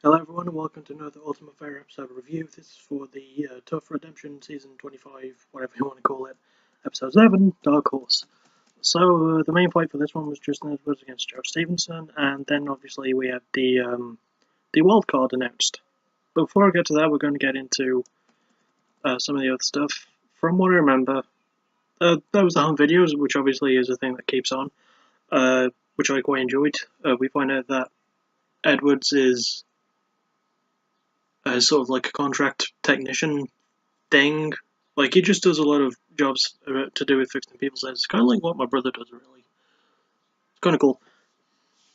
Hello everyone and welcome to another Ultimate Fire episode review. This is for the TUF Redemption Season 25, whatever you want to call it, Episode 7, Dark Horse. So the main fight for this one was Justin Edwards against Joe Stevenson, and then obviously we had the wildcard announced. But before I get to that, we're going to get into some of the other stuff. From what I remember, that was the home videos, which obviously is a thing that keeps on, which I quite enjoyed. We find out that Edwards is sort of like a contract technician thing. Like, he just does a lot of jobs to do with fixing people's heads. It's kind of like what my brother does, really. It's kind of cool.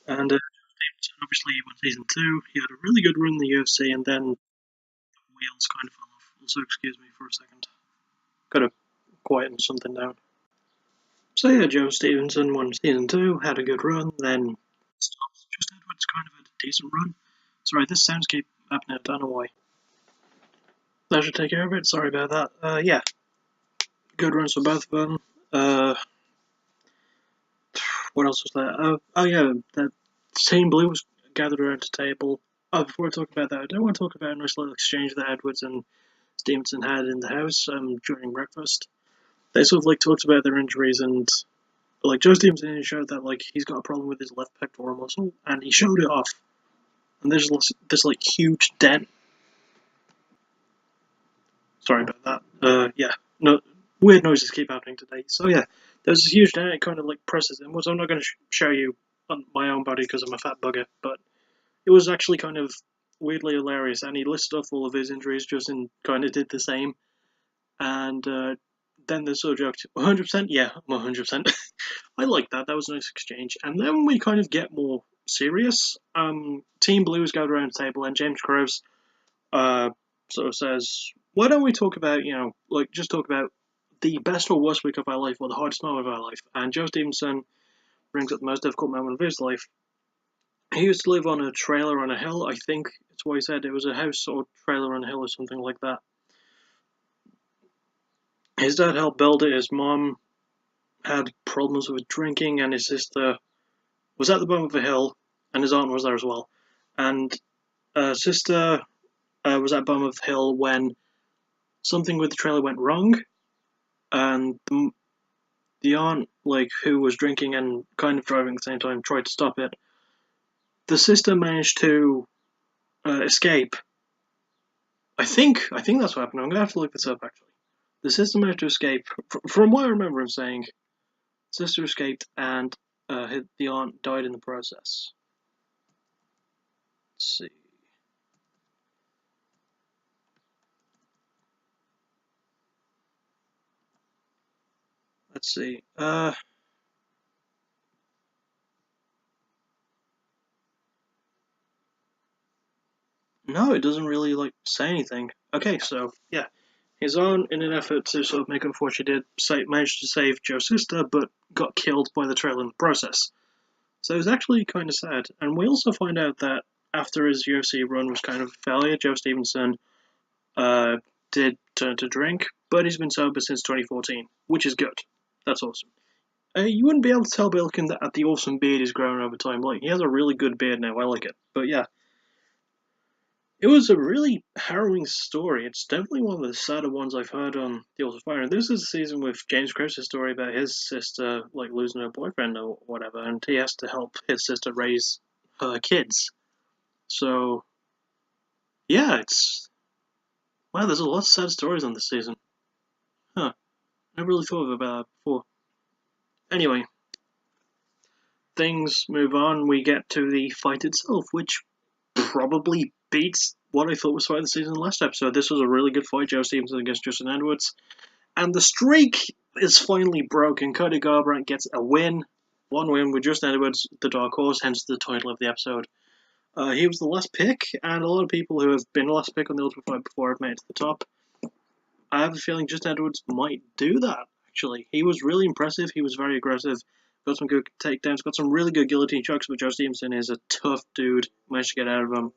And obviously, when season 2, he had a really good run in the UFC, and then the wheels kind of fell off. Also, excuse me for a second. Gotta quieten something down. So yeah, Joe Stevenson won season 2, had a good run, then stopped. Just Edwards kind of had a decent run. Sorry, this sounds keep happening, I don't know why. That should take care of it, sorry about that. Yeah, good runs for both of them. What else was there? Oh yeah, the Team Blue was gathered around a table. Oh, before I talk about that, I do want to talk about a nice little exchange that Edwards and Stevenson had in the house during breakfast. They sort of like talked about their injuries, and like Joe Stevenson showed that like he's got a problem with his left pectoral muscle, and he showed it off. And there's this like huge dent. Sorry about that. Yeah, no weird noises keep happening today. So yeah, there's this huge dent. It kind of like presses inwards. I'm not going to show you on my own body because I'm a fat bugger, but it was actually kind of weirdly hilarious. And he listed off all of his injuries. Justin kind of did the same, and then they sort of joked, 100%? Yeah, I'm 100%. I like that. That was a nice exchange. And then we kind of get more serious. Team Blues gathered around the table, and James Groves uh, sort of says, why don't we talk about, like, just talk about the best or worst week of our life or the hardest moment of our life? And Joe Stevenson brings up the most difficult moment of his life. He used to live on a trailer on a hill, I think that's what he said. It was a house or trailer on a hill or something like that. His dad helped build it, his mom had problems with drinking, and his sister was at the bottom of a hill, and his aunt was there as well. And sister was at the bottom of the hill when something with the trailer went wrong, and the aunt, like, who was drinking and kind of driving at the same time, tried to stop it. The sister managed to escape. I think that's what happened. I'm gonna have to look this up actually. The sister managed to escape. From what I remember him saying, sister escaped and the aunt died in the process. Let's see. Let's see. No, it doesn't really like say anything. Okay, so yeah, his aunt, in an effort to sort of make up for what she did, managed to save Joe's sister, but got killed by the trailer in the process. So it was actually kind of sad. And we also find out that after his UFC run was kind of a failure, Joe Stevenson uh, did turn to drink, but he's been sober since 2014, which is good. That's awesome. You wouldn't be able to tell by looking at the awesome beard he's grown over time. Like, he has a really good beard now. I like it. But yeah, it was a really harrowing story. It's definitely one of the sadder ones I've heard on the Ultimate Fire. And this is a season with James Croce's story about his sister like losing her boyfriend or whatever, and he has to help his sister raise her kids. So yeah, it's wow. There's a lot of sad stories on this season. Huh? Never really thought about that before. Anyway, things move on. We get to the fight itself, which probably beats what I thought was fight of the season last episode. This was a really good fight, Joe Stevenson against Justin Edwards. And the streak is finally broken. Cody Garbrandt gets a win. One win with Justin Edwards, the dark horse, hence the title of the episode. He was the last pick, and a lot of people who have been last pick on the Ultimate Fight before have made it to the top. I have a feeling Justin Edwards might do that, actually. He was really impressive. He was very aggressive. Got some good takedowns. Got some really good guillotine chokes, but Joe Stevenson is a tough dude. Managed to get out of him.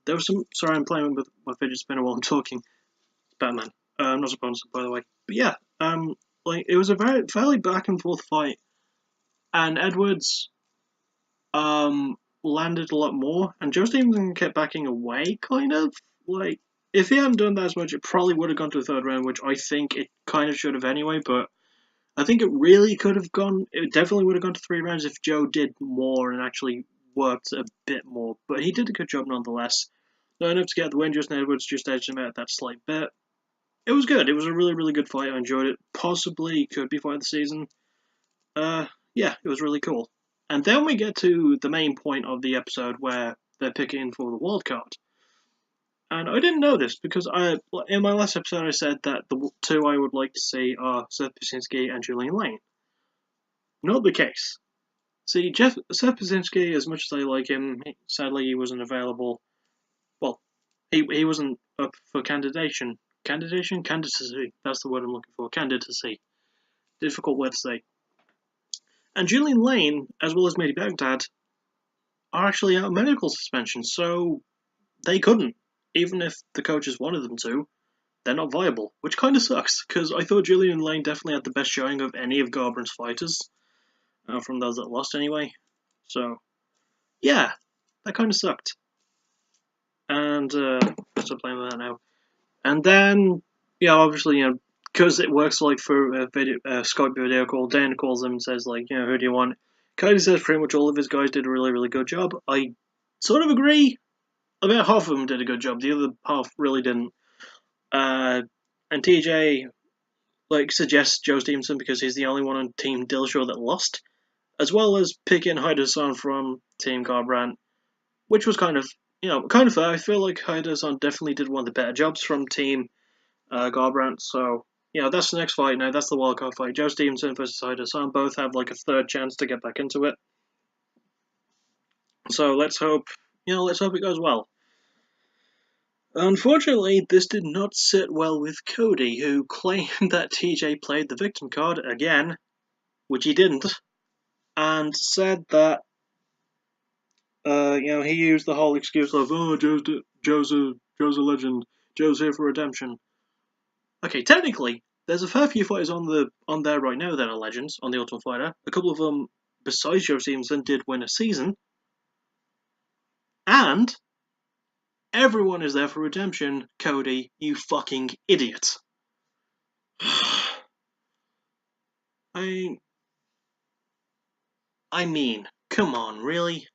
There was some... Sorry, I'm playing with my fidget spinner while I'm talking. It's Batman. I'm not sponsored, by the way. But yeah, like, it was a fairly back and forth fight. And Edwards, landed a lot more, and Joe Stevenson kept backing away, kind of. Like, if he hadn't done that as much, it probably would have gone to the third round, which I think it kind of should have anyway, but I think it really could have gone, it definitely would have gone to 3 rounds if Joe did more and actually worked a bit more, but he did a good job nonetheless. Not enough to get the win, Justin Edwards just edged him out that slight bit. It was good, it was a really, really good fight, I enjoyed it. Possibly could be fight of the season. Yeah, it was really cool. And then we get to the main point of the episode where they're picking for the wild card. And I didn't know this because in my last episode I said that the two I would like to see are Seth Pasinski and Julian Lane. Not the case. See, Seth Pasinski, as much as I like him, sadly he wasn't available. Well, he wasn't up for candidation. Candidacy. That's the word I'm looking for. Candidacy. Difficult word to say. And Julian Lane, as well as Mehdi Baghdad, are actually out of medical suspension, so they couldn't. Even if the coaches wanted them to, they're not viable, which kind of sucks, because I thought Julian Lane definitely had the best showing of any of Garbrandt's fighters, from those that lost anyway. So, yeah, that kind of sucked. And, stop playing with that now. And then, yeah, obviously, because it works like for a Skype video call, Dan calls him and says, like, who do you want? Cody says pretty much all of his guys did a really, really good job. I sort of agree. About half of them did a good job. The other half really didn't. And TJ suggests Joe Stevenson because he's the only one on Team Dillashaw that lost, as well as picking Haider-san from Team Garbrandt, which was kind of fair. I feel like Haider-san definitely did one of the better jobs from Team Garbrandt. So that's the next fight now. That's the wildcard fight. Joe Stevenson versus Haider-san. Both have like a third chance to get back into it. So let's hope it goes well. Unfortunately, this did not sit well with Cody, who claimed that TJ played the victim card again, which he didn't, and said that he used the whole excuse of Joe's a legend, Joe's here for redemption. Okay, technically, there's a fair few fighters on there right now that are legends on the Ultimate Fighter. A couple of them, besides Joe Stevenson, did win a season, and everyone is there for redemption. Cody, you fucking idiot. I mean, come on, really?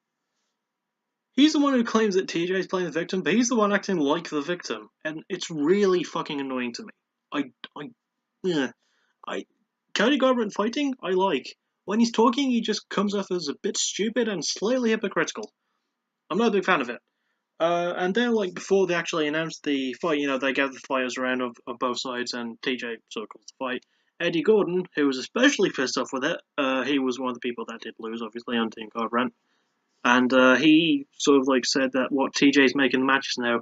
He's the one who claims that TJ is playing the victim, but he's the one acting like the victim, and it's really fucking annoying to me. Cody Garbrandt fighting, I like. When he's talking, he just comes off as a bit stupid and slightly hypocritical. I'm not a big fan of it. And then, before they actually announced the fight, they gathered the fighters around of both sides, and TJ sort of calls the fight. Eddy Gordon, who was especially pissed off with it, he was one of the people that did lose, obviously, on Team Garbrandt. And he sort of said that what TJ's making the matches now,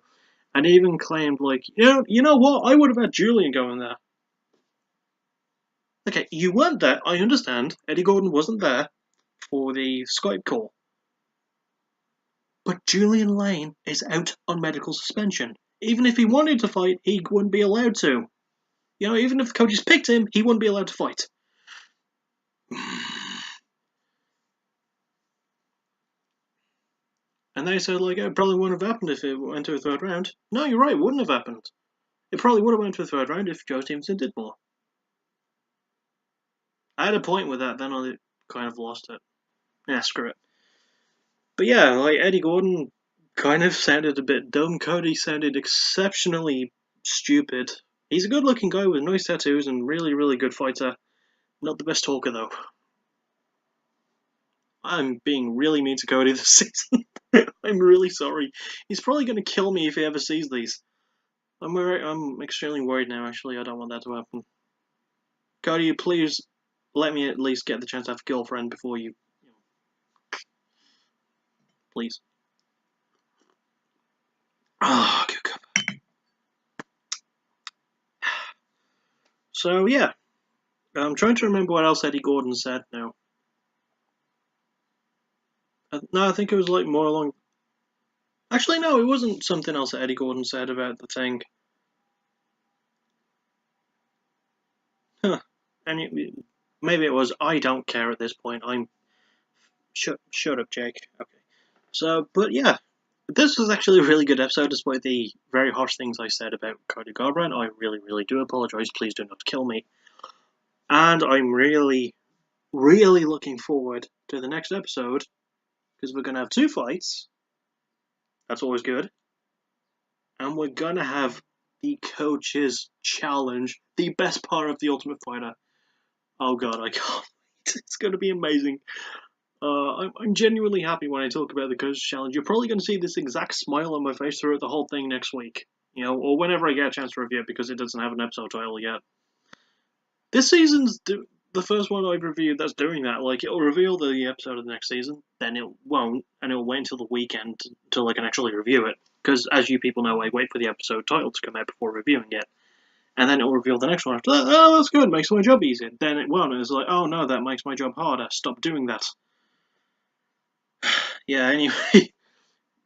and he even claimed you know what, I would have had Julian going there. Okay, you weren't there, I understand. Eddy Gordon wasn't there for the Skype call. But Julian Lane is out on medical suspension. Even if he wanted to fight, he wouldn't be allowed to. Even if the coaches picked him, he wouldn't be allowed to fight. And they said, it probably wouldn't have happened if it went to a third round. No, you're right, it wouldn't have happened. It probably would have went to a third round if Joe Stevenson did more. I had a point with that, then I kind of lost it. Yeah, screw it. But yeah, Eddy Gordon kind of sounded a bit dumb. Cody sounded exceptionally stupid. He's a good-looking guy with nice tattoos and really, really good fighter. Not the best talker, though. I'm being really mean to Cody this season. I'm really sorry. He's probably going to kill me if he ever sees these. I'm extremely worried now, actually. I don't want that to happen. Cody, please let me at least get the chance to have a girlfriend before you... Please. Oh, good cup. So, yeah. I'm trying to remember what else Eddy Gordon said now. No, I think it was more along... Actually, no, it wasn't something else that Eddy Gordon said about the thing. Huh. And maybe it was, I don't care at this point. Shut up, Jake. Okay. So, but yeah, this was actually a really good episode, despite the very harsh things I said about Cody Garbrandt. I really, really do apologize. Please do not kill me. And I'm really, really looking forward to the next episode because we're going to have 2 fights. That's always good. And we're going to have the coach's challenge, the best part of the Ultimate Fighter. Oh god, I can't wait. It's going to be amazing. I'm genuinely happy when I talk about the coach's challenge. You're probably going to see this exact smile on my face throughout the whole thing next week. Or whenever I get a chance to review it because it doesn't have an episode title yet. This season's the first one I've reviewed that's doing that. Like, it'll reveal the episode of the next season, then it won't, and it'll wait until the weekend until I can actually review it. Because, as you people know, I wait for the episode title to come out before reviewing it. And then it'll reveal the next one after that. Oh, that's good, makes my job easier. Then it won't, and it's like, oh no, that makes my job harder. Stop doing that. Yeah, anyway,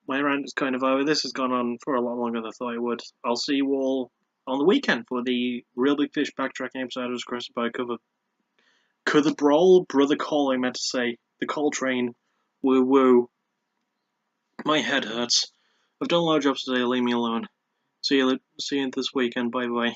my rant is kind of over. This has gone on for a lot longer than I thought it would. I'll see you all on the weekend for the Real Big Fish backtracking episode as requested by Could the Brawl, Brother Call, I meant to say. The Call Train. Woo woo. My head hurts. I've done a lot of jobs today, leave me alone. See you this weekend, bye bye.